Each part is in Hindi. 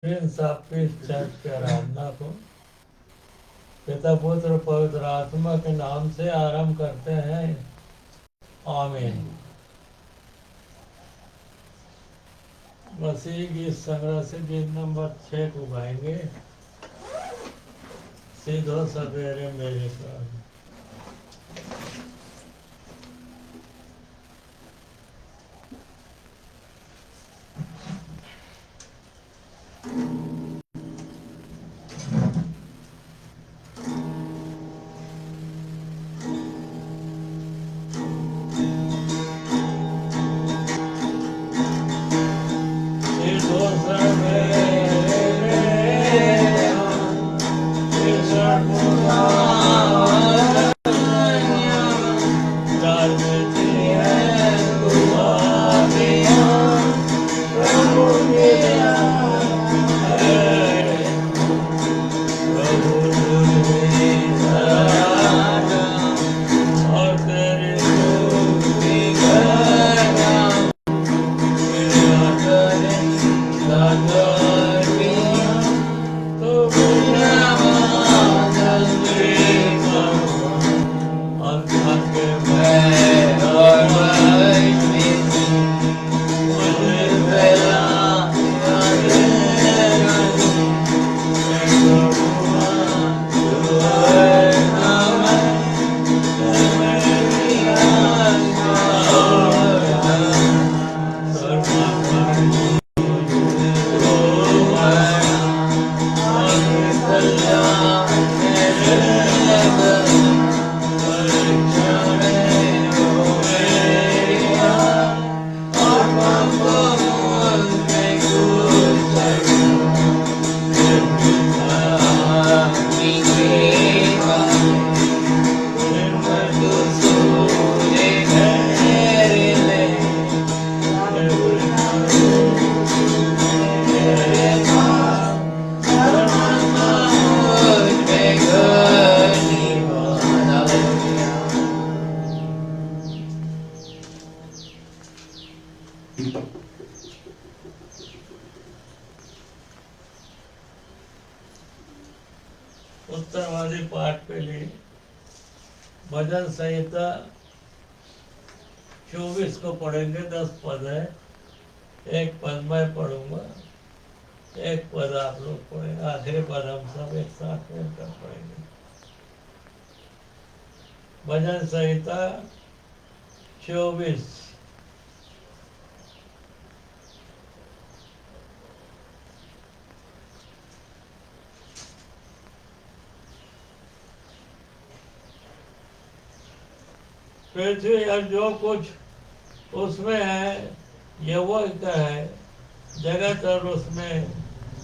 प्रिंस ऑफ पीस चर्च की आराधना को पिता पुत्र पवित्र आत्मा के नाम से आरंभ करते हैं। आमीन। मसीह की संग्रह से गीत नंबर 6 को गाएंगे। सीधो सवेरे मेरे प्राण। सीधो सवेरे ईश्वर जागती है दुआरियां प्रभु की प्रभु तुझी सराहना और तेरी स्तुति करना मेरा करे दातारियां तो बिना जल्दी करो अंधक में और वैश में मुझे बेला उत्तरवादी पाठ के लिए भजन संहिता 24 को पढ़ेंगे। 10 पद है, एक पद मैं पढ़ूंगा, एक पद आप लोग पढ़ेंगे, आखिरी पद हम सब एक साथ मिलकर पढ़ेंगे। भजन संहिता 24। पृथ्वी और जो कुछ उसमें है यहोवा का है, जगत और उसमें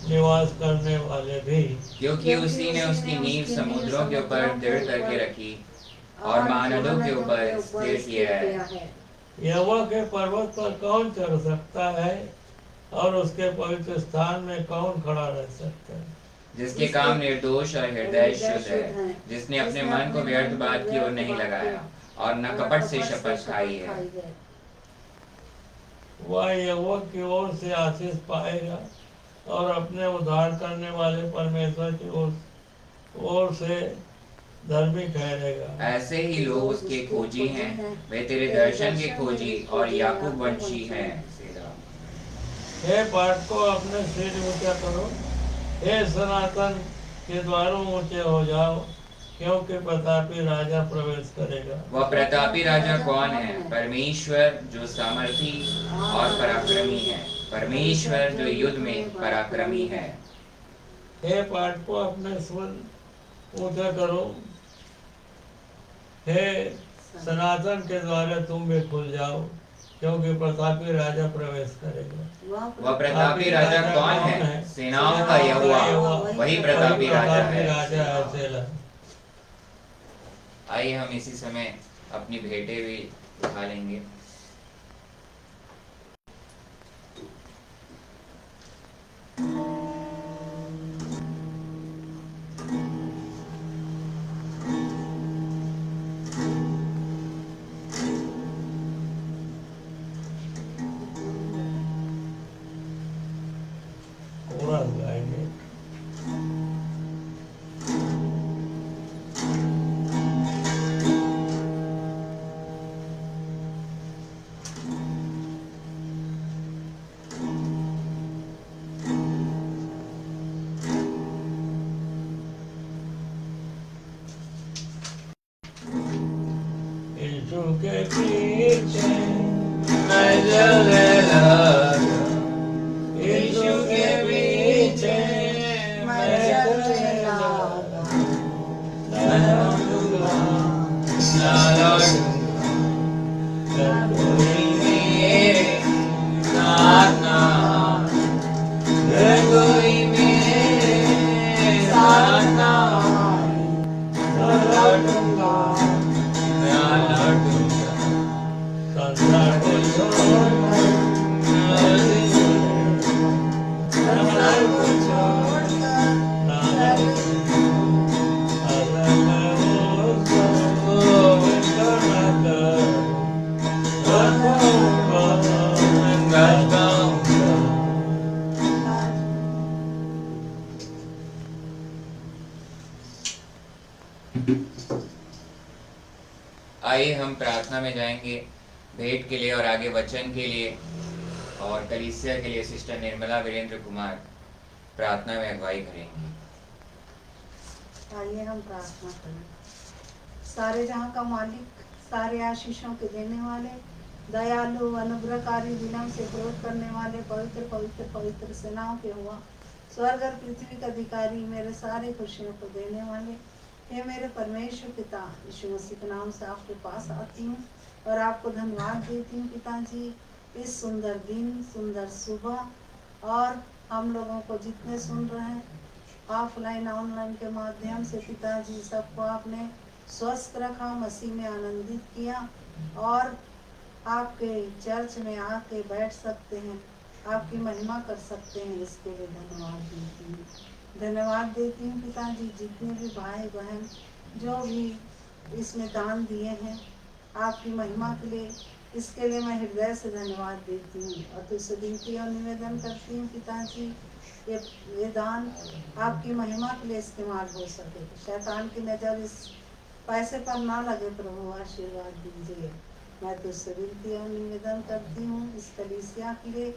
निवास करने वाले भी। क्योंकि उसी ने उसकी नींव समुद्रों के ऊपर दृढ़ करके रखी और महानदों के ऊपर स्थिर किया है। यहोवा के पर्वत पर कौन चढ़ सकता है और उसके पवित्र स्थान में कौन खड़ा रह सकता है? जिसके काम निर्दोष और हृदय शुद्ध है, जिसने अपने मन को व्यर्थ बात की ओर नहीं लगाया और न कपट से शपथ खाई है। वह यहोवा की ओर से आशीष पाएगा और अपने उद्धार करने वाले परमेश्वर की ओर से धर्मी ठहरेगा। ऐसे ही लोग उसके खोजी हैं, वे तेरे दर्शन के खोजी और याकूब वंशी हैं। हे पाठकों, अपने सिर ऊंचा करो, हे सनातन के द्वारों ऊंचे हो जाओ, क्योंकि प्रतापी राजा प्रवेश करेगा। वह प्रतापी राजा कौन है? परमेश्वर जो सामर्थी और पराक्रमी है, परमेश्वर जो युद्ध में पराक्रमी है। हे पाठकों, अपने स्वर ऊंचा करो, हे सनातन के द्वारा तुम भी खुल जाओ, क्योंकि प्रतापी राजा प्रवेश करेगा। वह प्रतापी राजा कौन है? सेनाओं का यहोवा, वही प्रतापी राजा है। आइए हम इसी समय अपनी भेंटें भी उठा लेंगे। पूरा के पीछे मैं चलने लगा, यीशु के पीछे मैं चलने लगा, न लौटूंगा, न लौटूंगा, न कोई मेरे साथ ना, न कोई मेरे साथ ना, न लौटूंगा, न लौटूंगा, संसार को छोड़कर, संसार को छोड़कर, अगर मैं उसको न कर, आइए हम प्रार्थना में जाएंगे भेंट के लिए और आगे वचन के लिए, और कलीसिया के लिए सिस्टर निर्मला वीरेंद्र कुमार प्रार्थना में अगुवाई करेंगे। आइए हम प्रार्थना करें। सारे जहाँ का मालिक, सारे आशीषों के देने वाले, दयालु, अनुग्रहकारी, विनम्र से क्रोध करने वाले, पवित्र पवित्र पवित्र सेनाओं के हुआ, स्वर्ग और पृथ्वी का अधिकारी, मेरे सारे खुशियों को देने वाले, हे मेरे परमेश्वर पिता, यीशु मसीह के नाम से आपके पास आती हूँ और आपको धन्यवाद देती हूँ पिताजी, इस सुंदर दिन, सुंदर सुबह, और हम लोगों को जितने सुन रहे हैं ऑफलाइन ऑनलाइन के माध्यम से पिताजी, सबको आपने स्वस्थ रखा, मसीह में आनंदित किया, और आपके चर्च में आके बैठ सकते हैं, आपकी महिमा कर सकते हैं, इसके लिए धन्यवाद देती हूँ। धन्यवाद देती हूँ पिताजी, जितने भी भाई बहन जो भी इसमें दान दिए हैं आपकी महिमा के लिए, इसके लिए मैं हृदय से धन्यवाद देती हूँ और तुझसे विनती और निवेदन करती हूँ पिताजी, ये दान आपकी महिमा के लिए इस्तेमाल हो सके, शैतान की नज़र इस पैसे पर ना लगे, प्रभु आशीर्वाद दीजिए। मैं तुझसे विनती और निवेदन करती हूँ इस कलीसिया के लिए,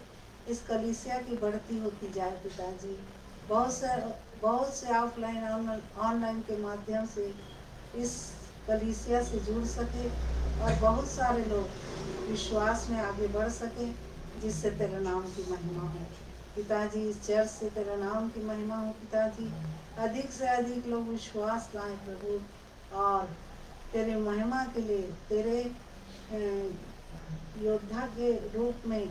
इस कलीसिया की बढ़ती होती जाए पिताजी, बहुत से ऑफलाइन ऑनलाइन के माध्यम से इस कलीसिया से जुड़ सके और बहुत सारे लोग विश्वास में आगे बढ़ सके, जिससे तेरे नाम की महिमा हो पिताजी, इस चर्च से तेरे नाम की महिमा हो पिताजी, अधिक से अधिक लोग विश्वास लाएं प्रभु, और तेरे महिमा के लिए, तेरे योद्धा के रूप में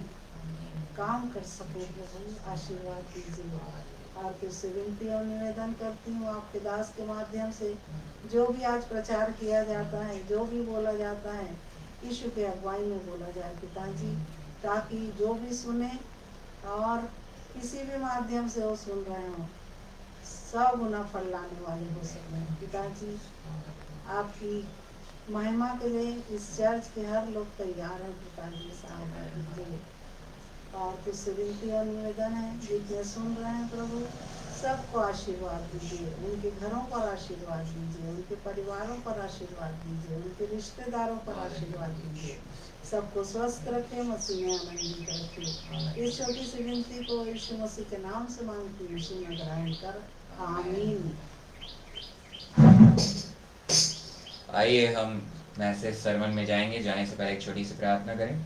काम कर सके प्रभु, आशीर्वाद दीजिए। और तुझसे विनती और निवेदन करती हूँ आपके दास के माध्यम से जो भी आज प्रचार किया जाता है, जो भी बोला जाता है, यीशु के अगुवाई में बोला जाए पिताजी, ताकि जो भी सुने और किसी भी माध्यम से वो सुन रहे हों, 100 गुना फल लाने वाले हो सकें पिताजी। आपकी महिमा के लिए इस चर्च के हर लोग तैयार हैं पिताजी, सहायता कीजिए। और तुझसे विनती और निवेदन है, जितने सुन रहे हैं प्रभु, सबको आशीर्वाद दीजिए, उनके घरों पर आशीर्वाद दीजिए, उनके परिवारों पर आशीर्वाद दीजिए, उनके रिश्तेदारों पर आशीर्वाद दीजिए, सबको स्वस्थ रखे, मसीह में आनंदित रखे। इस छोटी सी विनती को यीशु मसीह के नाम से मांगती हूँ, यीशु में ग्रहण कर, आमीन। आइए हम मैसेज सरमन में जाएंगे, जाने से पहले एक छोटी सी प्रार्थना करें।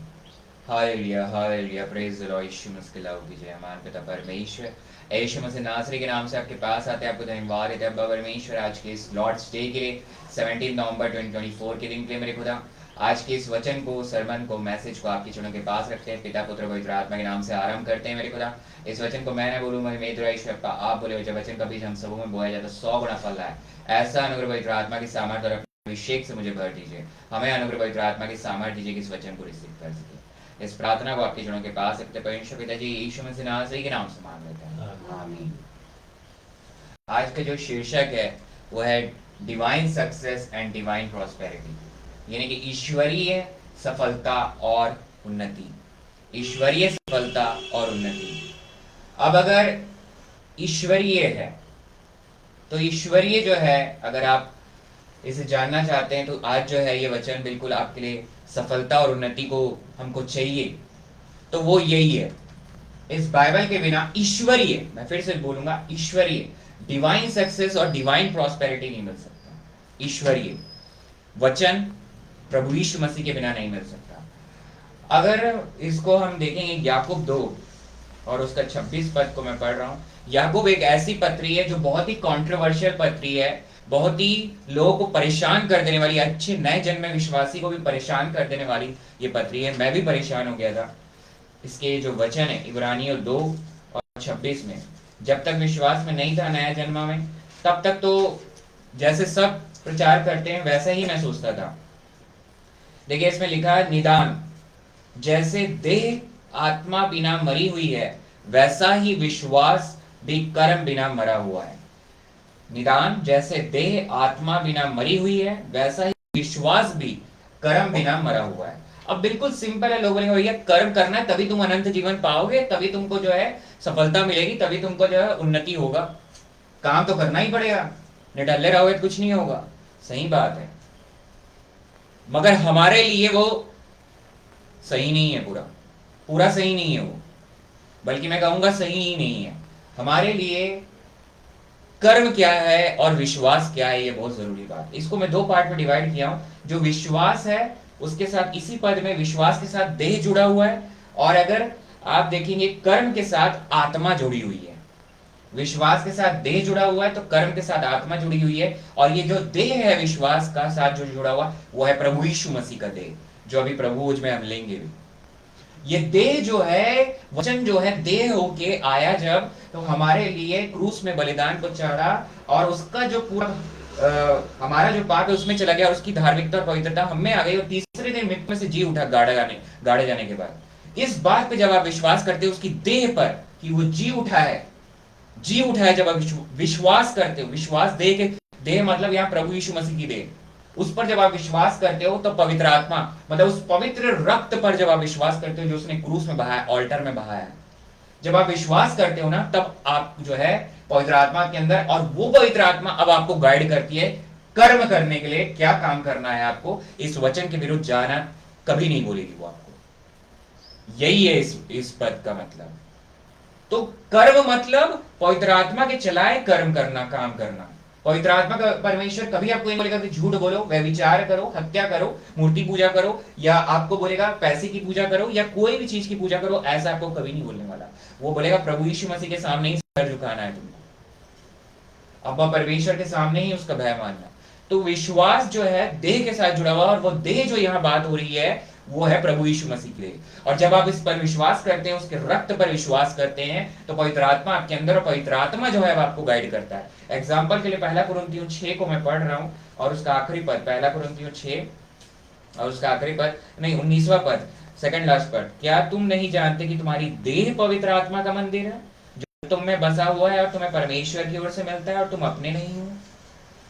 Hallelujah hallelujah, praise the lord. यीशु मसीह की लव कीजिए, हमारे पिता परमेश्वर, यीशु मसीह नासरी के नाम से आपके पास आते हैं, आपको धन्यवाद देते हैं परमेश्वर, आज के इस लॉर्ड्स डे के लिए, 17 नवंबर 2024 के दिन के लिए मेरे खुदा, आज के इस वचन को, सरमन को, मैसेज को आपकी चरणों के पास रखते हैं, पिता पुत्र पवित्र आत्मा के नाम से आरंभ करते हैं मेरे खुदा। इस वचन को मैं न बोलूँ, ईश्वर का आप बोले, जब वचन का बीज हम सबों में बोया जाता 100 गुना फल लाए, ऐसा अनुग्रह पवित्र आत्मा की सामर्थ्य और अभिषेक से मुझे भर दीजिए, हमें अनुग्रह पवित्र आत्मा की सामर्थ्य दीजिए कि इस वचन को रिसीव कर सके। इस प्रार्थना को आपके चरणों के पास रखते परमेश्वर पिताजी, यीशु मसीह नासरी के नाम से मांग लेते हैं, आमीन। आज का जो शीर्षक है वो है divine success and divine prosperity, यानी कि ईश्वरीय सफलता और उन्नति, ईश्वरीय सफलता और उन्नति। अब अगर ईश्वरीय है तो ईश्वरीय जो है, अगर आप इसे जानना चाहते हैं तो आज जो है ये वचन बिल्कुल आपके लिए सफलता और उन्नति को हमको चाहिए तो वो यही है। इस बाइबल के बिना ईश्वरीय, मैं फिर से बोलूंगा, ईश्वरीय डिवाइन सक्सेस और डिवाइन प्रॉस्पेरिटी नहीं मिल सकता। ईश्वरीय वचन प्रभु यीशु मसीह के बिना नहीं मिल सकता। अगर इसको हम देखेंगे याकूब 2 और उसका 26 पद को मैं पढ़ रहा हूँ। याकूब एक ऐसी पत्री है जो बहुत ही कॉन्ट्रोवर्शियल पत्री है, बहुत ही लोगों को परेशान कर देने वाली, अच्छे नए जन्मे विश्वासी को भी परेशान कर देने वाली ये पत्री है। मैं भी परेशान हो गया था। इसके जो वचन है इब्रानियों 2 और 26 में, जब तक विश्वास में नहीं था नया जन्मा में, तब तक तो जैसे सब प्रचार करते हैं वैसा ही मैं सोचता था। देखिए इसमें लिखा है, निदान जैसे देह आत्मा बिना मरी हुई है वैसा ही विश्वास भी कर्म बिना मरा हुआ है। निदान जैसे देह आत्मा बिना मरी हुई है वैसा ही विश्वास भी कर्म बिना मरा हुआ है। अब बिल्कुल सिंपल है। लोग बोलेंगे भैया कर्म करना है तभी तुम अनंत जीवन पाओगे, तभी तुमको जो है सफलता मिलेगी, तभी तुमको जो है उन्नति होगा। काम तो करना ही पड़ेगा, निडल्ले रहोगे तो कुछ नहीं होगा। सही बात है, मगर हमारे लिए वो सही नहीं है। पूरा सही नहीं है वो, बल्कि मैं कहूंगा सही ही नहीं है। हमारे लिए कर्म क्या है और विश्वास क्या है, ये बहुत जरूरी बात है। इसको मैं 2 पार्ट में डिवाइड किया हूं। जो विश्वास है उसके साथ इसी पद में विश्वास के साथ देह जुड़ा हुआ है, और अगर आप देखेंगे कर्म के साथ आत्मा जुड़ी हुई है। विश्वास के साथ देह जुड़ा हुआ है तो कर्म के साथ आत्मा जुड़ी हुई है। और ये जो देह है विश्वास का साथ जो जुड़ा हुआ वो है प्रभु यीशु मसीह का देह, जो अभी प्रभु में हम लेंगे भी। ये देह जो है, वचन जो है देह होके आया जब, तो हमारे लिए क्रूस में बलिदान को चढ़ा, और उसका जो पूरा हमारा जो पाप है उसमें चला गया, उसकी धार्मिकता और पवित्रता हम में आ गई, और तीसरे दिन मृत्यु में से जी उठा गाड़े जाने के बाद। इस बात पे जब आप विश्वास करते हो उसकी देह पर कि वो जी उठा है, जब आप विश्वास करते हो, विश्वास देह मतलब यहाँ प्रभु यीशु मसीह की देह, उस पर जब आप विश्वास करते हो तो पवित्र आत्मा मतलब उस पवित्र रक्त पर जब आप विश्वास करते हो जो उसने क्रूस में बहाया, ऑल्टर में बहाया, जब आप विश्वास करते हो ना, तब आप जो है पवित्र आत्मा के अंदर, और वो पवित्र आत्मा अब आपको गाइड करती है कर्म करने के लिए। क्या काम करना है आपको, इस वचन के विरुद्ध जाना कभी नहीं बोलेगी वो आपको। यही है इस पद का मतलब। तो कर्म मतलब पवित्र आत्मा के चलाए कर्म करना, काम करना। पवित्र आत्मा का परमेश्वर कभी आपको नहीं बोलेगा कि झूठ बोलो, व्यभिचार करो, हत्या करो, मूर्ति पूजा करो, या आपको बोलेगा पैसे की पूजा करो या कोई भी चीज की पूजा करो, ऐसा आपको कभी नहीं बोलने वाला। वो बोलेगा प्रभु यीशु मसीह के सामने ही सर झुकाना है तुमको, अब्बा परमेश्वर के सामने ही उसका भय मानना। तो विश्वास जो है देह के साथ जुड़ा हुआ, और वो देह जो यहाँ बात हो रही है वो है प्रभु यीशु मसीह की देह। और जब आप इस पर विश्वास करते हैं, उसके रक्त पर विश्वास करते हैं, तो पवित्र आत्मा आपके अंदर, और पवित्र आत्मा जो है आपको गाइड करता है। एग्जाम्पल के लिए 1 कुरिन्थियों 6 को मैं पढ़ रहा हूं, और उसका आखिरी पद 1 कुरिन्थियों 6 और उसका आखिरी पद नहीं 19वां पद, सेकंड लास्ट पद। क्या तुम नहीं जानते कि तुम्हारी देह पवित्र आत्मा का मंदिर है जो तुम में बसा हुआ है और तुम्हें परमेश्वर की ओर से मिलता है, और तुम अपने नहीं हो।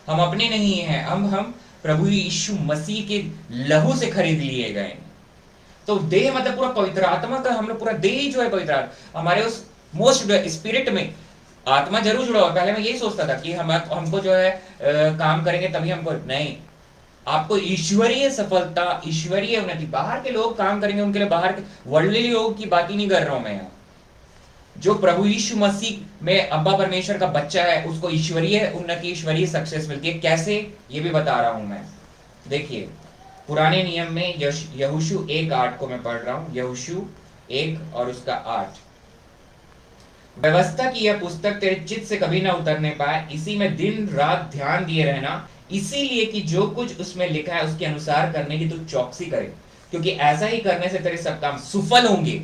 हम अपने नहीं हैं, हम प्रभु यीशु मसीह के लहू से खरीद लिए गए। तो देह मतलब पूरा पवित्र आत्मा का, हम लोग पूरा देह जो है पवित्र आत्मा, हमारे उस मोस्ट स्पिरिट में आत्मा जरूर जुड़ा हुआ। पहले मैं यही सोचता था कि हमको जो है काम करेंगे तभी हमको, नहीं, आपको ईश्वरीय सफलता, ईश्वरीय उन्नति। बाहर के लोग काम करेंगे उनके लिए, बाहर के वर्ल्डली लोगों की बात ही नहीं कर रहा हूं मैं यहाँ। जो प्रभु यीशु मसीह में अब्बा परमेश्वर का बच्चा है उसको ईश्वरीय उन्नति, ईश्वरीय सक्सेस मिलती है। कैसे, ये भी बता रहा हूं मैं। देखिए पुराने नियम में यहोशू 1:8 को मैं पढ़ रहा हूं, यहोशू 1 और उसका 8। व्यवस्था की यह पुस्तक तेरे चित्त से कभी ना उतरने पाए, इसी में दिन रात ध्यान दिए रहना, इसीलिए कि जो कुछ उसमें लिखा है उसके अनुसार करने की तू चौकसी करे, क्योंकि ऐसा ही करने से तेरे सब काम सफल होंगे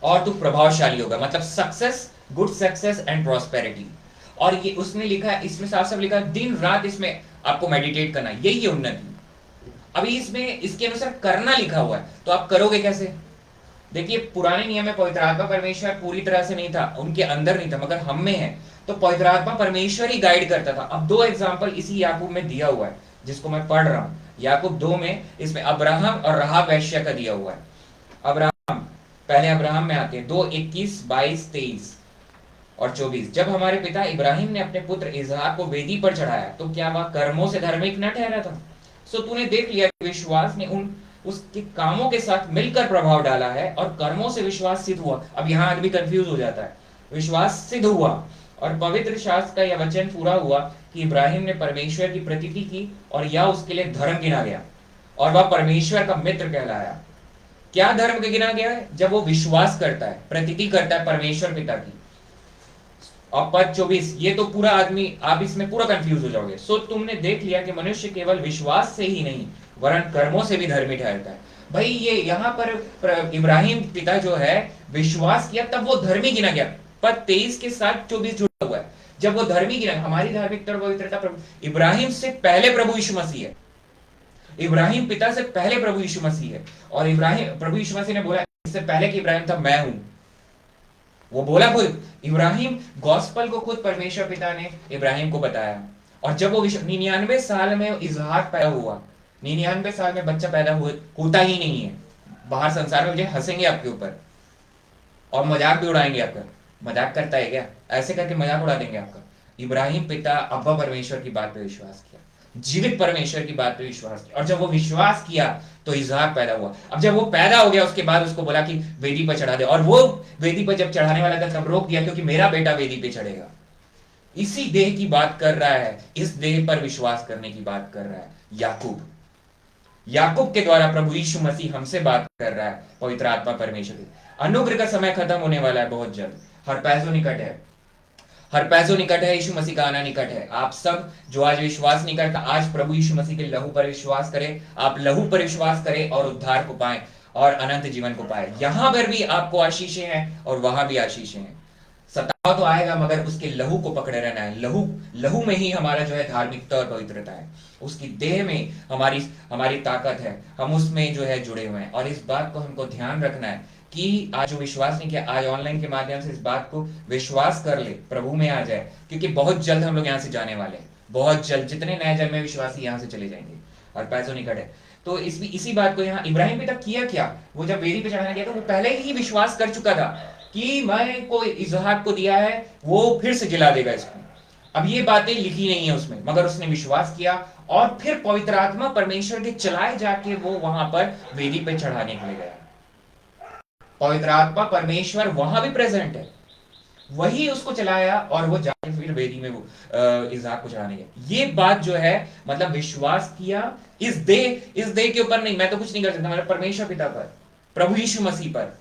और तू प्रभावशाली होगा। मतलब success, good success and prosperity. और ये उसने लिखा है, इसमें साफ साफ लिखा है दिन रात इसमें आपको मेडिटेट करना, यही है उन्नति। अभी इसमें इसके अनुसार करना लिखा हुआ है, तो आप करोगे कैसे? देखिए पुराने नियम में पवित्र आत्मा परमेश्वर पूरी तरह से नहीं था, उनके अंदर नहीं था, मगर हम में है, तो पवित्र आत्मा परमेश्वर ही गाइड करता था। अब 2 एग्जांपल इसी याकूब में दिया हुआ है जिसको मैं पढ़ रहा हूं, याकूब 2 में। इसमें अब्राहम और राहाब वेश्या का दिया हुआ है। अब्राहम, पहले अब्राहम में आते हैं 2:21, 22, 23 और 24। जब हमारे पिता इब्राहिम ने अपने पुत्र इसहाक को वेदी पर चढ़ाया तो क्या वह कर्मों से धार्मिक न ठहरा था? सो तूने देख लिया कि विश्वास ने उसके कामों के साथ मिलकर प्रभाव डाला है और कर्मों से विश्वास सिद्ध हुआ। अब यहाँ आदमी कंफ्यूज हो जाता है। विश्वास सिद्ध हुआ और पवित्र शास्त्र का यह वचन पूरा हुआ कि इब्राहिम ने परमेश्वर की प्रतीति की और यह उसके लिए धर्म गिना गया। और वह परमेश्वर का मित्र कहलाया। क्या धर्म के गिना गया है? जब वो विश्वास करता है, प्रतीति करता है परमेश्वर पिता की। और पद 24, ये तो पूरा आदमी, आप इसमें पूरा कंफ्यूज हो जाओगे। सो तुमने देख लिया कि मनुष्य केवल विश्वास से ही नहीं वरन कर्मों से भी धर्मी ठहरता है। भाई ये यहाँ पर इब्राहिम पिता जो है विश्वास किया तब वो धर्मी गिना गया। पद 23 के साथ 24 जुड़ा हुआ है। जब वो धर्मी गिना, हमारी धार्मिकता और पवित्रता प्रभु इब्राहिम से पहले प्रभु यीशु मसीह है। इब्राहिम पिता से पहले प्रभु यीशु मसीह है। और इब्राहिम, प्रभु यीशु मसीह ने बोला इससे पहले कि इब्राहिम था मैं हूं। वो बोला खुद, इब्राहिम गॉस्पल को खुद परमेश्वर पिता ने इब्राहिम को बताया। और जब वो 99 साल में इसहाक पैदा हुआ, 99 साल में बच्चा पैदा होता ही नहीं है। बाहर संसार में मुझे हंसेंगे आपके ऊपर और मजाक भी उड़ाएंगे आपका। मजाक करता है क्या? ऐसे करके मजाक उड़ा देंगे आपका। इब्राहिम पिता अब्बा परमेश्वर की बात पे विश्वास किया, जीवित परमेश्वर की बात पे विश्वास किया। और जब वो विश्वास किया तो इसहाक पैदा हुआ। अब जब वो पैदा हो गया उसके बाद उसको बोला कि वेदी पर चढ़ा दे। और वो वेदी पर जब चढ़ाने वाला था तब रोक दिया, क्योंकि मेरा बेटा वेदी पे चढ़ेगा। इसी देह की बात कर रहा है, इस देह पर विश्वास करने की बात कर रहा है याकूब। याकूब के द्वारा प्रभु यीशु मसीह हमसे बात कर रहा है, पवित्र आत्मा परमेश्वर की। अनुग्रह का समय खत्म होने वाला है बहुत जल्द। हर पैसों निकट है, हर पैसों निकट है, यीशु मसीह का आना निकट है। आप सब जो आज विश्वास नहीं करता, आज प्रभु यीशु मसीह के लहू पर विश्वास करें। आप लहू पर विश्वास करें और उद्धार को पाएं और अनंत जीवन को पाएं। यहां पर भी आपको आशीषें हैं और वहां भी आशीषें हैं। सताव तो आएगा मगर उसके लहू को पकड़े रहना है। लहू में ही हमारा जो है धार्मिकता और पवित्रता है। उसकी देह में हमारी ताकत है। हम उसमें जो है जुड़े हुए हैं। और इस बात को हमको ध्यान रखना है कि आज जो विश्वास नहीं किया, आज ऑनलाइन के माध्यम से इस बात को विश्वास कर ले, प्रभु में आ जाए। क्योंकि बहुत जल्द हम लोग यहाँ से जाने वाले हैं। बहुत जल्द जितने नए जन्मे विश्वासी यहाँ से चले जाएंगे और पैसों निकट है। तो इसी बात को यहाँ इब्राहिम पिता किया क्या? वो जब वेदी पे चढ़ाने गया तो वो पहले ही विश्वास कर चुका था कि मैं को इसहाक को दिया है, वो फिर से जिला देगा इसको। अब ये बातें लिखी नहीं है उसमें, मगर उसने विश्वास किया और फिर पवित्र आत्मा परमेश्वर के चलाए जाके वो वहां पर वेदी पे चढ़ाने के लिए गया। पवित्र आत्मा परमेश्वर वहां भी प्रेजेंट है, वही उसको चलाया और वो जाके फिर वेदी में वो इसहाक को चढ़ाने गया। ये बात जो है मतलब विश्वास किया इस देह के ऊपर नहीं, मैं तो कुछ नहीं कर सकता, मतलब परमेश्वर पिता पर, प्रभु यीशु मसीह पर।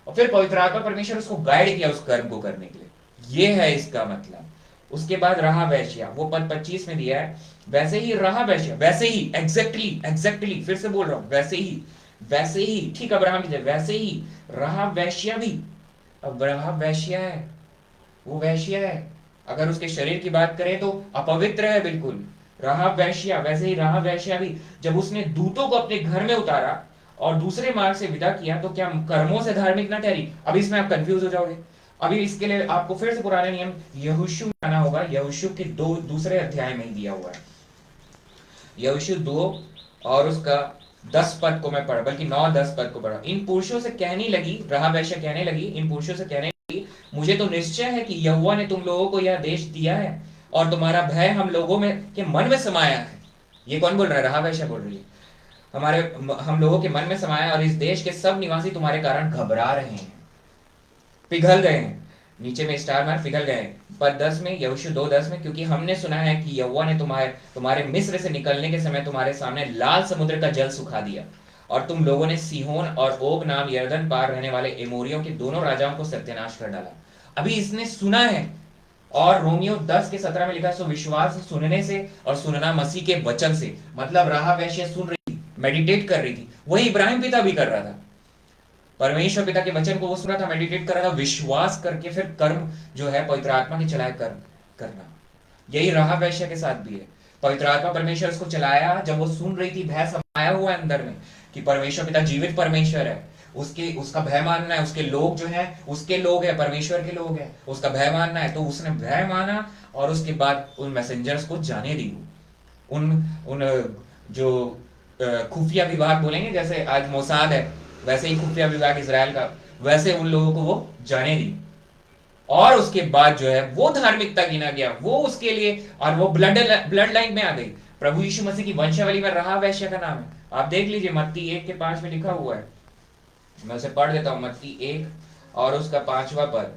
और फिर पवित्र आत्मा परमेश्वर उसको गाइड किया उस कर्म को करने के लिए। ये है इसका मतलब। उसके बाद रहा वैश्या, वो पद 25 में दिया है। वैसे ही रहा वैश्या, वैसे ही एग्जैक्टली फिर से बोल रहा हूं, वैसे ही ठीक अब्राहम की वैसे ही रहा वैश्या भी। अब रहा वैश्या है, वो वैश्या है। अगर उसके शरीर की बात करें तो अपवित्र है बिल्कुल। रहा वैश्या, वैसे ही रहा वैश्या भी। जब उसने दूतों को अपने घर में उतारा और दूसरे मार्ग से विदा किया तो क्या कर्मों से धार्मिक न ठहरी? अब इसमें आप कंफ्यूज हो जाओगे। अभी इसके लिए आपको फिर से पुराने नियम यहोशू में आना होगा। यहोशू के दूसरे अध्याय में ही दिया हुआ है। यहोशू 2 और उसका 10 पद को मैं पढ़ा, बल्कि 9-10 पद को पढ़ा। इन पुरुषों से कहने लगी, रहा वैश्या कहने लगी, इन पुरुषों से कहने लगी, मुझे तो निश्चय है कि यहोवा ने तुम लोगों को यह देश दिया है और तुम्हारा भय हम लोगों में के मन में समाया है। ये कौन बोल रहा है? रहा वैश्या बोल रही है। हम लोगों के मन में समाया और इस देश के सब निवासी तुम्हारे कारण घबरा रहे हैं, पिघल गए हैं। नीचे में स्टार मार, पिघल गए हैं। पद 10 में, यहोशू 2:10 में, क्योंकि हमने सुना है कि यहोवा ने तुम्हारे मिस्र से निकलने के समय तुम्हारे सामने लाल समुद्र का जल सुखा दिया और तुम लोगों ने सीहोन और ओग नाम यरदन पार रहने वाले एमोरियों के दोनों राजाओं को सत्यानाश कर डाला। अभी इसने सुना है। और रोमियो 10:17 में लिखा है, सो विश्वास सुनने से और सुनना मसीह के वचन से। मतलब रहा वैश्या सुन रही थी, मेडिटेट कर रही थी। वही इब्राहिम पिता भी कर रहा था। परमेश्वर पिता के वचन को वो सुना था, मेडिटेट कर रहा था, विश्वास करके फिर कर्म जो है पवित्र आत्मा के चलाए कर्म करना। यही रहा वैश्या के साथ भी है। पवित्र आत्मा परमेश्वर उसको चलाया जब वो सुन रही थी, भय समाया हुआ है अंदर में कि परमेश्वर पिता जीवित परमेश्वर है। उसका भय मानना है। उसके लोग जो है उसके लोग है, परमेश्वर के लोग है, उसका भय मानना है। तो उसने भय माना और उसके बाद उन मैसेंजर्स को जाने दी। उन जो खुफिया विभाग बोलेंगे, जैसे आज मोसाद है वैसे ही खुफिया विभाग इजराइल का, वैसे उन लोगों को वो जाने दी। और उसके बाद जो है वो धार्मिकता गिना गया, वो उसके लिए, और वो ब्लड लाइन में आ गई। प्रभु यीशु मसीह की वंशावली में रहा वैश्या का नाम है। आप देख लीजिए, मत्ती 1:5 में लिखा हुआ है। मैं उसे पढ़ देता हूं। मत्ती 1 और उसका 5वां पद।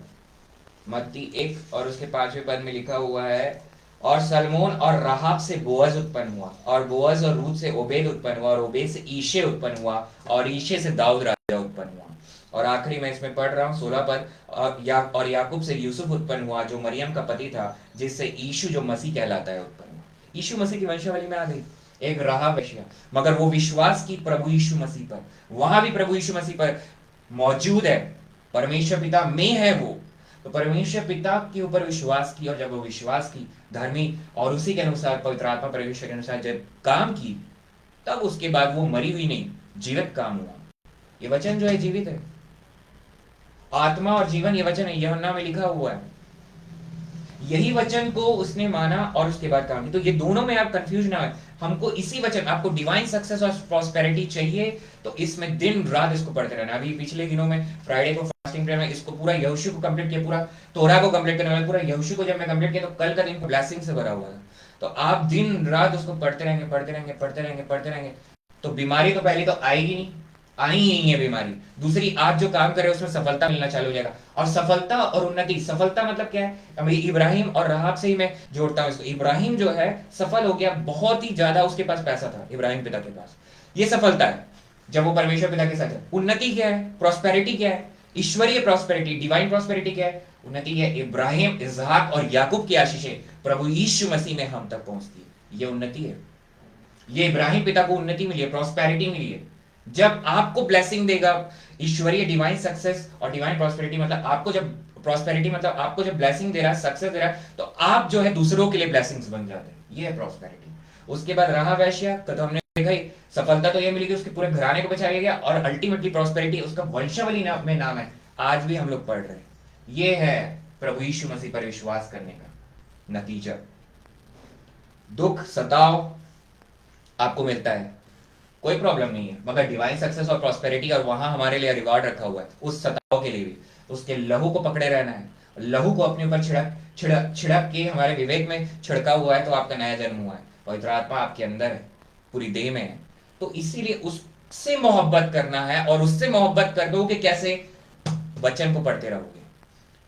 मत्ती 1 और उसके 5वें पद में लिखा हुआ है, और सलमोन और राहाब से बोअज उत्पन्न हुआ, और बोअज और रूत से ओबेद उत्पन्न हुआ, और ओबेद से ईशे उत्पन्न हुआ, और ईशे से दाऊद राजा उत्पन्न हुआ। और आखिरी मैं इसमें पढ़ रहा हूँ 16 पर, और याकूब से यूसुफ उत्पन्न हुआ जो मरियम का पति था, जिससे यीशु जो मसीह कहलाता है उत्पन्न हुआ। यीशु मसीह की वंशावली में आ गई एक राहाब वेश्या, मगर वो विश्वास की प्रभु यीशु मसीह पर, वहां भी प्रभु यीशु मसीह पर मौजूद है, परमेश्वर पिता में है वो, तो परमेश्वर पिता के ऊपर विश्वास की, और जब वो विश्वास की धर्मी और उसी के अनुसार पवित्र आत्मा परमेश्वर के अनुसार जब काम की, तब उसके बाद वो मरी हुई नहीं, जीवित काम हुआ। ये वचन जो है जीवित है, आत्मा और जीवन ये वचन है, यूहन्ना में लिखा हुआ है। यही वचन को उसने माना और उसके बाद काम किया। तो ये दोनों में आप कंफ्यूज ना हो, हमको इसी वचन, आपको डिवाइन सक्सेस और प्रॉस्पेरिटी चाहिए तो इसमें दिन रात इसको पढ़ते रहना। अभी पिछले दिनों में फ्राइडे को फास्टिंग प्रेयर में इसको पूरा यहोशू को कंप्लीट किया, पूरा तोरा को कंप्लीट करने वाला, पूरा यहोशू को जब मैं कंप्लीट किया तो कल का दिन ब्लेसिंग से भरा हुआ था। तो आप दिन रात उसको पढ़ते रहेंगे, पढ़ते रहेंगे, पढ़ते रहेंगे, पढ़ते रहेंगे, तो बीमारी तो पहले तो आएगी नहीं, आनी ही है बीमारी। दूसरी, आप जो काम कर रहे हो उसमें सफलता मिलना चालू हो जाएगा। और सफलता और उन्नति, सफलता मतलब क्या है, अभी इब्राहिम और राहाब से ही मैं जोड़ता हूं इसको। इब्राहिम जो है सफल हो गया, बहुत ही ज्यादा उसके पास पैसा था इब्राहिम पिता के पास, ये सफलता है जब वो परमेश्वर पिता के साथ है। उन्नति क्या है, प्रॉस्पेरिटी क्या है, ईश्वरीय प्रॉस्पेरिटी, डिवाइन प्रॉस्पेरिटी क्या है, उन्नति है इब्राहिम, इसहाक और याकूब की आशीषें प्रभु यीशु मसीह में हम तक पहुंचती है, ये उन्नति है। ये इब्राहिम पिता को उन्नति मिली है, प्रॉस्पेरिटी मिली है। जब आपको ब्लेसिंग देगा, ईश्वरीय डिवाइन सक्सेस और डिवाइन प्रॉस्पेरिटी, मतलब आपको जब प्रॉस्पेरिटी, मतलब आपको जब ब्लेसिंग दे रहा है, सक्सेस दे रहा है, तो आप जो है दूसरों के लिए ब्लेसिंग्स बन जाते हैं, ये है प्रॉस्पेरिटी। उसके बाद राहाब वेश्या का तो हमने देखा ही, सफलता तो ये मिली कि उसके पूरे घराने को बचाया गया, और अल्टीमेटली प्रॉस्पेरिटी उसका वंशावली में नाम है, आज भी हम लोग पढ़ रहे हैं। ये है प्रभु यीशु मसीह पर विश्वास करने का नतीजा। दुख सताव आपको मिलता है, कोई प्रॉब्लम नहीं है, मगर डिवाइन सक्सेस और प्रॉस्पेरिटी, और वहां हमारे लिए रिवार्ड रखा हुआ है उस सताव के लिए भी। उसके लहू को पकड़े रहना है, लहू को अपने ऊपर छिड़क के हमारे विवेक में छिड़का हुआ है, तो आपका नया जन्म हुआ है, पवित्र आत्मा आपके अंदर है, पूरी देह में है। तो इसीलिए उससे मोहब्बत करना है, और उससे मोहब्बत करोगे कैसे, वचन को पढ़ते रहोगे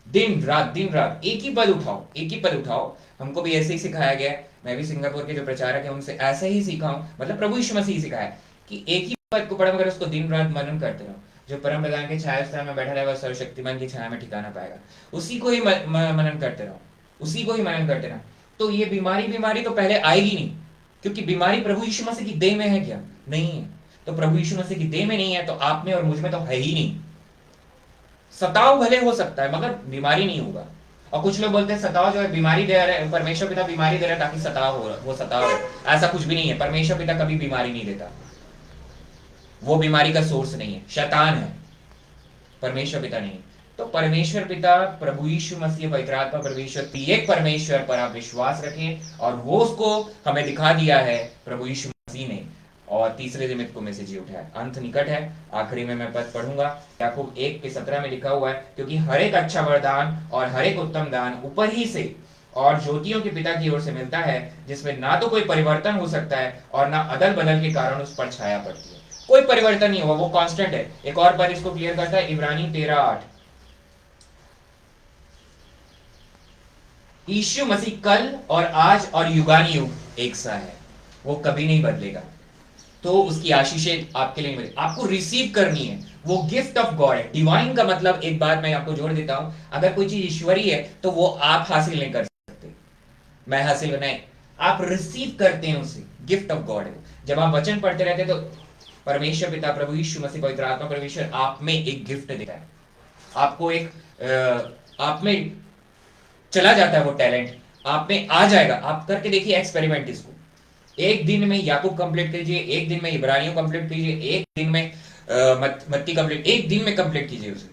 दिन रात, दिन रात, एक ही पद उठाओ, एक ही पद उठाओ। हमको भी ऐसे ही सिखाया गया है, मैं भी सिंगापुर के जो प्रचारक है उनसे ऐसे ही सीखा हूं, मतलब प्रभु यीशु मसीह सिखाया कि एक ही पद को पढ़ो, मगर उसको दिन रात मनन करते रहो। जो परम प्रधान के छाया में बैठा रहेगा, सर्वशक्तिमान की छाया में ठिकाना पाएगा, उसी को ही मनन करते रहो, उसी को ही मनन करते रहो। तो ये बीमारी तो पहले आएगी नहीं, क्योंकि बीमारी प्रभु यीशु मसीह की देह में है क्या, नहीं है। तो प्रभु यीशु मसीह की देह में नहीं है, तो आप में और मुझ में तो है ही नहीं। सताव भले हो सकता है, मगर बीमारी नहीं होगा। और कुछ लोग बोलते हैं सताव जो है बीमारी दे रहे हैं, परमेश्वर पिता बीमारी दे रहा है ताकि सताव हो, वो सताव है। ऐसा कुछ भी नहीं है, परमेश्वर पिता कभी बीमारी नहीं देता, वो बीमारी का सोर्स नहीं है, शैतान है, परमेश्वर पिता नहीं। तो परमेश्वर पिता, प्रभु यीशु मसीह, पवित्र आत्मा परमेश्वर, एक परमेश्वर पर आप विश्वास रखें, और वो उसको हमें दिखा दिया है प्रभु यीशु मसीह ने, और तीसरे दिन को में से जी उठा है। अंत निकट है। आखिरी में मैं पद पढ़ूंगा, याकूब 1:17 में लिखा हुआ है, क्योंकि हर एक अच्छा वरदान और हर एक उत्तम दान ऊपर ही से और ज्योतियों के पिता की ओर से मिलता है, जिसमें ना तो कोई परिवर्तन हो सकता है और ना अदल बदल के कारण उस पर छाया पड़ती है। कोई परिवर्तन नहीं होगा, वो कांस्टेंट है। एक और पर इसको क्लियर करता है, इब्रानी 13:8। यीशु मसीह कल और आज और युगानुयुग एक सा है, वो कभी नहीं बदलेगा। तो उसकी आशीषें आपके लिए मिले, आपको रिसीव करनी है, वो गिफ्ट ऑफ गॉड है। डिवाइन का मतलब, एक बात मैं आपको जोड़ देता हूं, अगर कोई चीज ईश्वरीय है तो वो आप हासिल नहीं कर सकते, मैं हासिल नहीं, आप रिसीव करते हैं उसे, गिफ्ट ऑफ गॉड है। जब आप वचन पढ़ते रहते हैं तो परमेश्वर पिता, प्रभु यीशु मसीह, पवित्र आत्मा परमेश्वर आप में एक गिफ्ट देता है, आपको एक आप में चला जाता है वो टैलेंट, आप में आ जाएगा। आप करके देखिए एक्सपेरिमेंट, इसको एक दिन में याकूब कंप्लीट कीजिए, एक दिन में इब्रानियों कंप्लीट कीजिए, एक दिन में मत्ती कंप्लीट, एक दिन में कंप्लीट कीजिए उसे,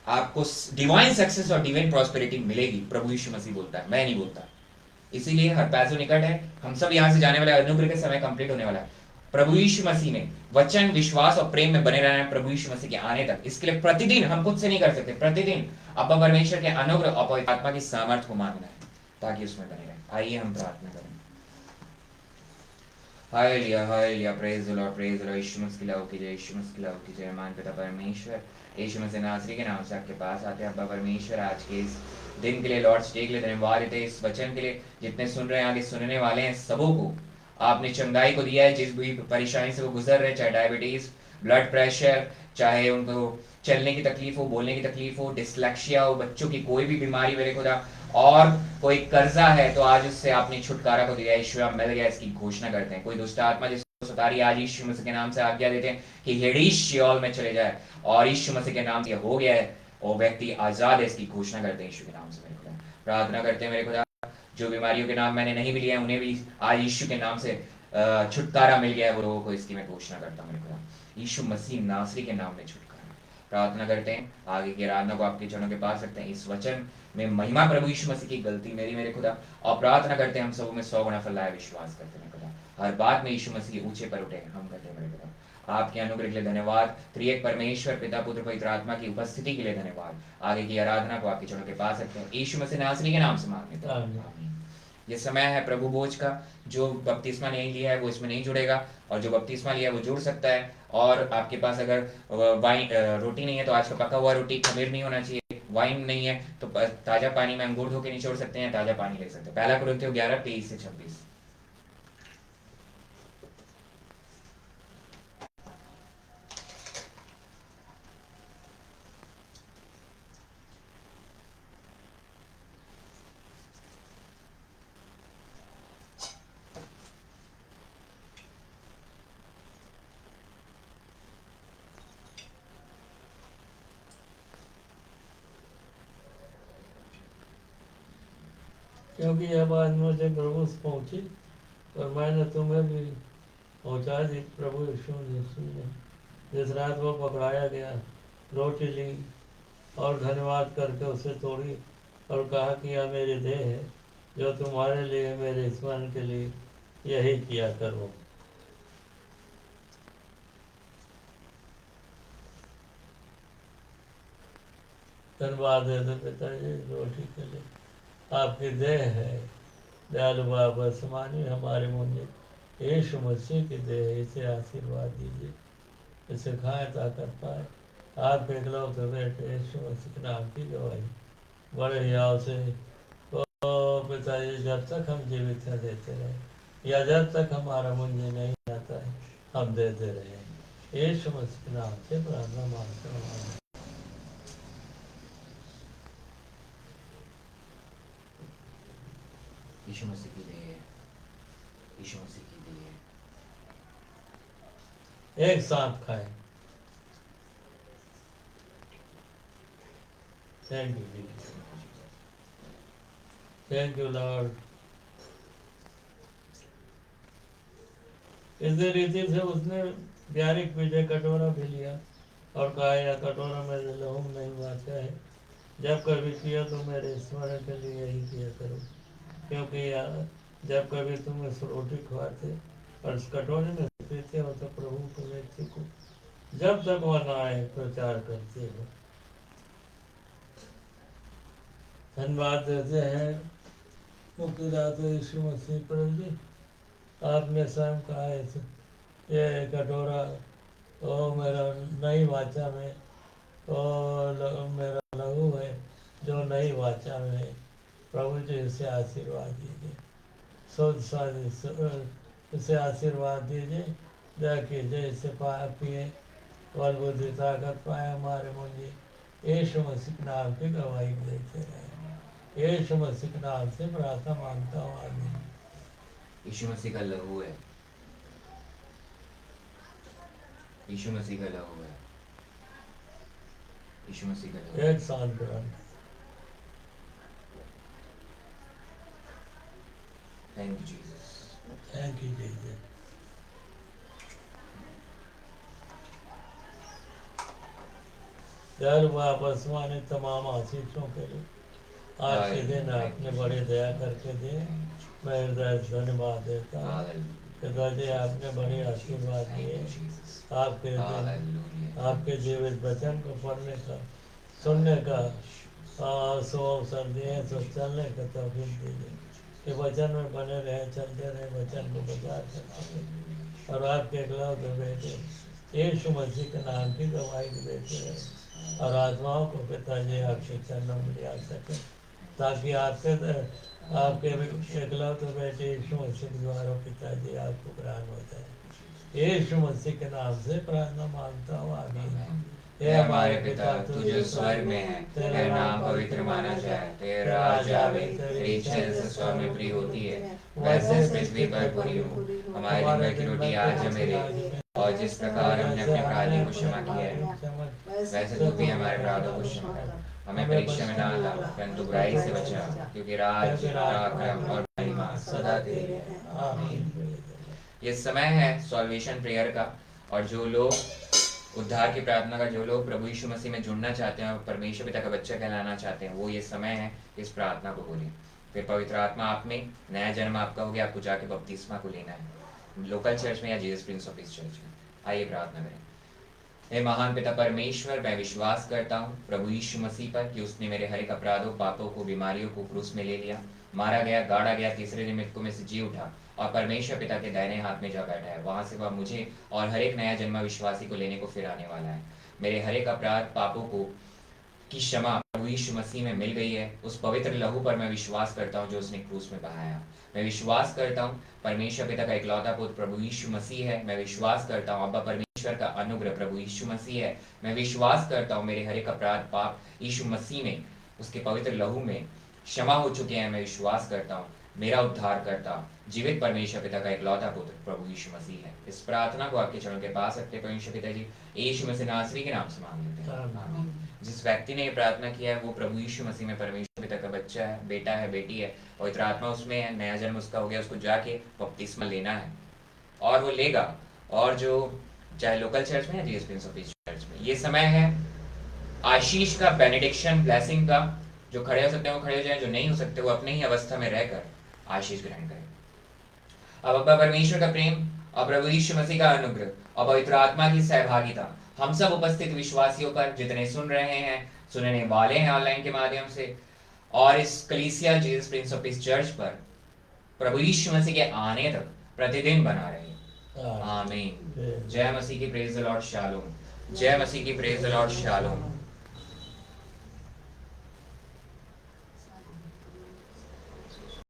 आपको डिवाइन सक्सेस और डिवाइन प्रॉस्पेरिटी मिलेगी। प्रभु यीशु मसीह बोलता है, मैं नहीं बोलता। इसीलिए हर पैसों निकट है, हम सब यहां से जाने वाले, अनुग्रह के समय कंप्लीट होने वाला है। प्रभु यीशु मसीह में वचन, विश्वास और प्रेम में बने रहना है प्रभु यीशु मसीह के आने तक। इसके लिए प्रतिदिन, हम खुद से नहीं कर सकते, प्रतिदिन अब्बा परमेश्वर के अनुग्रह और पवित्र आत्मा की सामर्थ्य को मांगना है ताकि उसमें बने रहे। आइए हम प्रार्थना करें। Hallelujah hallelujah, praise the lord, praise the lord. यीशु मसीह की लहू की जय, यीशु मसीह की लहू की जय। मान पिता परमेश्वर यीशु मसीह नासरी के नाम से आपके पास आते हैं। अब्बा परमेश्वर, आज के इस दिन के लिए, लॉर्ड डे के लिए धन्यवाद देते हैं। इस वचन के लिए जितने सुन रहे हैं, आगे सुनने वाले हैं, सबों को आपने चंगाई को दिया है। जिस भी परेशानी से वो गुजर रहे हैं, चाहे डायबिटीज, ब्लड प्रेशर, चाहे उनको चलने की तकलीफ हो, बोलने की तकलीफ हो, डिसलेक्सिया हो, बच्चों की कोई भी बीमारी मेरे खुदा, और कोई कर्जा है तो आज उससे आपने छुटकारा को दिया, ईश्वर मिल गया, इसकी घोषणा करते हैं। कोई दुष्ट आत्मा जिसको सता रही है, आज यीशु मसीह के नाम से आज्ञा देते हैं कि हेडीश शियोल में चले जाए, और यीशु मसीह के नाम से हो गया है, वो व्यक्ति आजाद है, इसकी घोषणा करते हैं यीशु के नाम से। मेरे खुदा प्रार्थना करते हैं मेरे खुदा, जो बीमारियों के नाम मैंने नहीं भी लिए हैं, उन्हें भी आज यीशु के नाम से छुटकारा मिल गया है वो लोगों को, इसकी मैं घोषणा करता हूँ मेरे खुदा, यीशु मसीह नासरी के नाम में छुटकारा। प्रार्थना करते हैं, आगे की आराधना को आपके चरणों के पास रखते हैं। इस वचन में महिमा प्रभु यीशु मसीह की, गलती मेरी मेरे खुदा, और प्रार्थना करते हैं हम सबों में 100 गुना फल लाए विश्वास करते हैं खुदा, हर बात में यीशु मसीह ऊंचे पर उठे हम करते हैं मेरे खुदा। आपके अनुग्रह के लिए धन्यवाद, त्रिएक परमेश्वर पिता पुत्र पवित्र आत्मा की उपस्थिति के लिए धन्यवाद। आगे की आराधना को आपके चरणों के पास रखते हैं, यीशु मसीह नासरी के नाम से मांगते हैं, आमीन। ये समय है प्रभु भोज का, जो बपतिस्मा नहीं लिया है वो इसमें नहीं जुड़ेगा, और जो बपतिस्मा लिया है वो जुड़ सकता है। और आपके पास अगर वाइन रोटी नहीं है तो आज का पका हुआ रोटी, खमीर नहीं होना चाहिए, वाइन नहीं है तो ताजा पानी में अंगूर धो के निचोड़ सकते हैं, ताजा पानी ले सकते हैं। पहला कुरिन्थियों 11:23 से 26। क्योंकि यह बात मुझे प्रभु से पहुंची और मैंने तुम्हें भी पहुंचा दी। प्रभु यीशु ने जिस रात वो पकड़ाया गया, रोटी ली और धन्यवाद करके उसे तोड़ी और कहा कि यह मेरी देह है, जो तुम्हारे लिए मेरे स्मरण के लिए यही किया करो। धन्यवाद देते पिताजी रोटी के लिए, आपकी देह है दयालु बाबा समानी हमारे मुझे यीशु मसीह की देह, इसे आशीर्वाद दीजिए, इसे खाएं ताकत पाए। आप इकलौते बेटे यीशु मसीह के नाम की गवाही बड़े याव से ओ पिताजी, जब तक हम जीवित हैं देते रहे, या जब तक हमारा मुझे नहीं आता है हम देते रहे। यीशु मसीह के नाम से प्रार्थना मांगते हैं। यीशु मसीह की देह, यीशु मसीह की देह। एक साथ खाएं। Thank you Jesus, thank you Lord. इसी रीति से उसने ग्यारह पीछे कटोरा भी लिया और कहा, यह कटोरा मेरे लहू नहीं वाचा है, जब कभी किया तो मेरे स्मरण के लिए यही किया करो। क्योंकि जब कभी तुम इस रोटी खाते और इस कटोरे में पीते हो तो प्रभु को व्यक्ति को जब तक वह न आए प्रचार करते हो। धन्यवाद देते हैं मुक्तिदाता यीशु मसीह प्रभु जी, आपने स्वयं कहा है ये कटोरा ओ मेरा नई वाचा में, ओ मेरा लहू है जो नई वाचा में है। प्रभु जी इसे आशीर्वाद दीजिए, इसे आशीर्वाद दीजिए, दया कीजिए, इसे पिए बल बुद्धि ताकत पाए हमारे मुझे यीशु मसीह के नाम की गवाही देते रहे। यीशु मसीह के नाम से प्रार्थना मांगता हूँ, आमीन। यीशु मसीह का लहू है, यीशु मसीह का लहू है, यीशु मसीह का लहू। एक साथ ग्रहण। Thank you Jesus, thank you Jesus. दयालु वापस माने तमाम आशीषों के लिए आज के दिन आपने बड़ी दया करके दिए, मैं हृदय से धन्यवाद देता हूँ। पिताजी आपने बड़े आशीर्वाद दिए, आपके दिन आपके जीवित वचन को पढ़ने का, सुनने का सो अवसर दिए, तो चलने का तौफीक दीजिए। कि वचन में बने रहे, चलते रहे, वचन को प्रचार करते रहे और आपके इकलौते बेटे यीशु मसीह के नाम की गवाही देते रहे और आत्माओं को पिताजी आपके चरणों में ले आ सके, ताकि आपके इकलौते बेटे यीशु मसीह के द्वारा पिताजी आपको ग्रहण हो जाए। यीशु मसीह के नाम से प्रार्थना मांगता हूँ, आमीन। हे हमारे पिता, तू जो स्वर्ग में है, तेरा नाम पवित्र माना जाए, तेरा राज्य आवे, तेरी इच्छा जैसे स्वर्ग में पूरी होती है वैसे पृथ्वी पर पूरी हो। हमारे दिन भर की रोटी आज हमें दे, और जिस प्रकार हमने अपने अपराधियों को क्षमा किया है वैसे तू भी हमारे अपराधों को क्षमा कर। हमें परीक्षा में ना ला, परंतु बुराई से बचा, क्योंकि राज्य, पराक्रम और महिमा सदा तेरी है, आमीन। ये समय है सॉल्वेशन प्रेयर का, और जो लोग उद्धार की प्रार्थना का, जो लोग प्रभु यीशु मसीह में जुड़ना चाहते हैं और परमेश्वर पिता का बच्चा कहलाना चाहते हैं, वो ये समय है इस प्रार्थना को बोलें। फिर पवित्र आत्मा आप में, नया जन्म आपका हो गया, आपको जाके बपतिस्मा को लेना है, लोकल चर्च में या Jesus Prince of peace church में। आइए प्रार्थना करें। हे महान पिता परमेश्वर, मैं विश्वास करता हूँ प्रभु यीशु मसीह पर कि उसने मेरे हर एक अपराधों, पापों को, बीमारियों को क्रूस में ले लिया, मारा गया, गाड़ा गया, तीसरे दिन मृतकों में से जी उठा और परमेश्वर पिता के दाहिने हाथ में जा बैठा है। वहां से वह मुझे और हर एक नया जन्मा विश्वासी को लेने को फिर आने वाला है। मेरे हर एक अपराध, पापों को की क्षमा प्रभु यीशु मसीह में मिल गई है। उस पवित्र लहू पर मैं विश्वास करता हूँ जो उसने क्रूस में बहाया। मैं विश्वास करता हूँ परमेश्वर पिता का इकलौता पुत्र प्रभु यीशु मसीह है। मैं विश्वास करता हूँ अब्बा परमेश्वर का अनुग्रह प्रभु यीशु मसीह है। मैं विश्वास करता हूँ मेरे हर एक अपराध, पाप यीशु मसीह में, उसके पवित्र लहू में क्षमा हो चुके हैं। मैं विश्वास करता हूँ मेरा उद्धार करता जीवित परमेश्वर पिता का इकलौता पुत्र प्रभु यीशु मसीह है। इस प्रार्थना को आपके चरणों के पास रखते परमेश्वर पिता जी यीशु मसीह नासरी के नाम से मांग लेते हैं, आमीन। जिस व्यक्ति ने ये प्रार्थना किया है वो प्रभु यीशु मसीह में परमेश्वर पिता का बच्चा है, बेटा है, बेटी है, पवित्र आत्मा उसमें है, नया जन्म उसका हो गया, उसको जाके बपतिस्मा लेना है और वो लेगा। और जो चाहे लोकल चर्च में या Jesus Prince of peace church में, ये समय है आशीष का, बेनेडिक्शन, ब्लेसिंग का। जो खड़े हो सकते हैं वो खड़े हो जाए, जो नहीं हो सकते वो अपने ही अवस्था में रहकर आशीष ग्रहण करें। अब अब्बा परमेश्वर का प्रेम और प्रभु यीशु मसीह का अनुग्रह और पवित्र आत्मा की सहभागिता हम सब उपस्थित विश्वासियों पर, जितने सुन रहे हैं, सुनने वाले हैं ऑनलाइन के माध्यम से, और इस कलीसिया Jesus Prince of peace church पर प्रभु यीशु मसीह के आने तक प्रतिदिन बना रहे, आमीन। जय मसीह की, प्रेज द लॉर्ड, शालोम। जय मसीह की, प्रेज द लॉर्ड, शालोम।